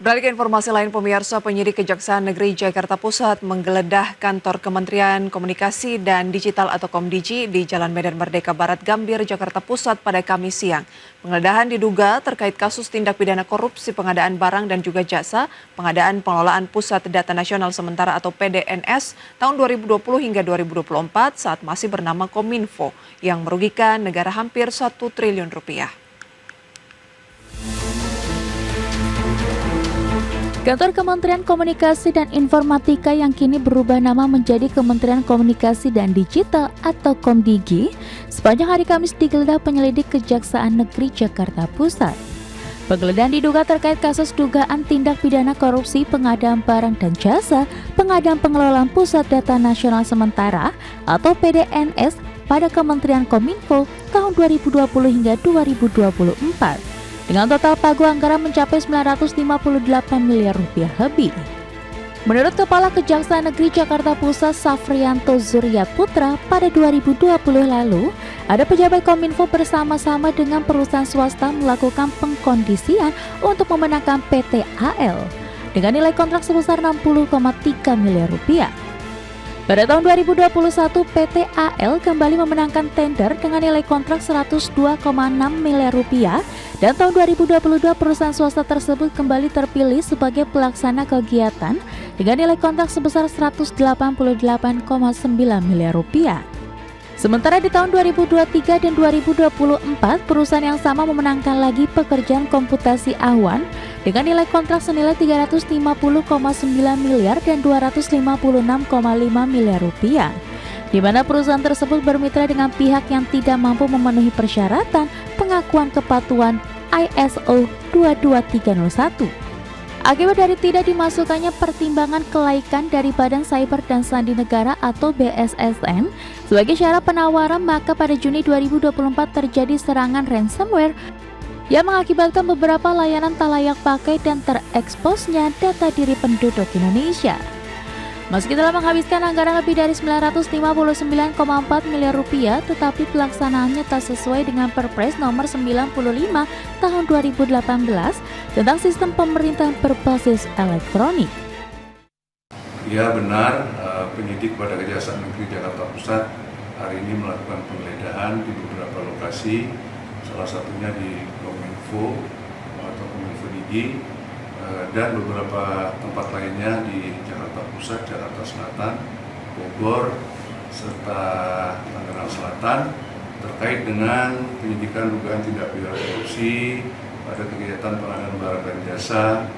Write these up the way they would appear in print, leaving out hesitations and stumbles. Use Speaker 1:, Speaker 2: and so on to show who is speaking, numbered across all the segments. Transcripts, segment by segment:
Speaker 1: Beralih ke informasi lain, pemirsa, penyidik Kejaksaan Negeri Jakarta Pusat menggeledah kantor Kementerian Komunikasi dan Digital atau Komdigi di Jalan Medan Merdeka Barat, Gambir, Jakarta Pusat pada Kamis siang. Penggeledahan diduga terkait kasus tindak pidana korupsi pengadaan barang dan juga jasa, pengadaan pengelolaan Pusat Data Nasional Sementara atau PDNS tahun 2020 hingga 2024 saat masih bernama Kominfo yang merugikan negara hampir 1 triliun rupiah.
Speaker 2: Kantor Kementerian Komunikasi dan Informatika yang kini berubah nama menjadi Kementerian Komunikasi dan Digital atau Komdigi sepanjang hari Kamis digeledah penyelidik Kejaksaan Negeri Jakarta Pusat. Penggeledahan diduga terkait kasus dugaan tindak pidana korupsi pengadaan barang dan jasa, pengadaan pengelolaan Pusat Data Nasional Sementara atau PDNS pada Kementerian Kominfo tahun 2020 hingga 2024. Dengan total pagu anggaran mencapai 958 miliar rupiah lebih. Menurut Kepala Kejaksaan Negeri Jakarta Pusat Safrianto Zuriat Putra, pada 2020 lalu, ada pejabat Kominfo bersama-sama dengan perusahaan swasta melakukan pengkondisian untuk memenangkan PT AL dengan nilai kontrak sebesar 60,3 miliar rupiah. Pada tahun 2021, PT AL kembali memenangkan tender dengan nilai kontrak 102,6 miliar rupiah dan tahun 2022 perusahaan swasta tersebut kembali terpilih sebagai pelaksana kegiatan dengan nilai kontrak sebesar 188,9 miliar rupiah. Sementara di tahun 2023 dan 2024, perusahaan yang sama memenangkan lagi pekerjaan komputasi awan dengan nilai kontrak senilai 350,9 miliar dan 256,5 miliar rupiah, di mana perusahaan tersebut bermitra dengan pihak yang tidak mampu memenuhi persyaratan pengakuan kepatuhan ISO 22301. Akibat dari tidak dimasukkannya pertimbangan kelaikan dari Badan Cyber dan Sandi Negara atau BSSN sebagai syarat penawaran, maka pada Juni 2024 terjadi serangan ransomware yang mengakibatkan beberapa layanan tak layak pakai dan tereksposnya data diri penduduk Indonesia. Meski telah menghabiskan anggaran lebih dari 959,4 miliar rupiah, tetapi pelaksanaannya tak sesuai dengan Perpres nomor 95 tahun 2018 tentang sistem pemerintahan berbasis elektronik.
Speaker 3: Ya benar, penyidik pada Kejaksaan Negeri Jakarta Pusat hari ini melakukan penggeledahan di beberapa lokasi, salah satunya di Kominfo atau Kominfo Digi, dan beberapa tempat lainnya di Jakarta Pusat, Jakarta Selatan, Bogor, serta Tangerang Selatan terkait dengan penyidikan dugaan tindak pidana korupsi pada kegiatan pengadaan barang dan jasa,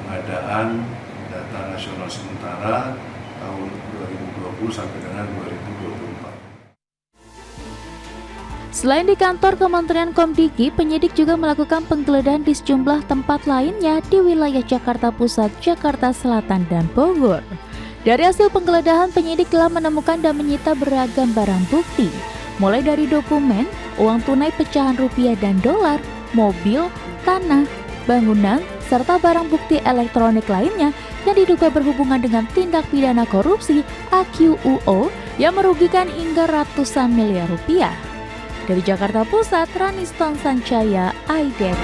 Speaker 3: pengadaan data nasional sementara tahun 2020 sampai dengan 2024.
Speaker 2: Selain di kantor Kementerian Komdigi, penyidik juga melakukan penggeledahan di sejumlah tempat lainnya di wilayah Jakarta Pusat, Jakarta Selatan, dan Bogor. Dari hasil penggeledahan, penyidik telah menemukan dan menyita beragam barang bukti, mulai dari dokumen, uang tunai pecahan rupiah dan dolar, mobil, tanah, bangunan, serta barang bukti elektronik lainnya yang diduga berhubungan dengan tindak pidana korupsi AQUO yang merugikan hingga ratusan miliar rupiah. Dari Jakarta Pusat, Raniston Sancaya, IDX.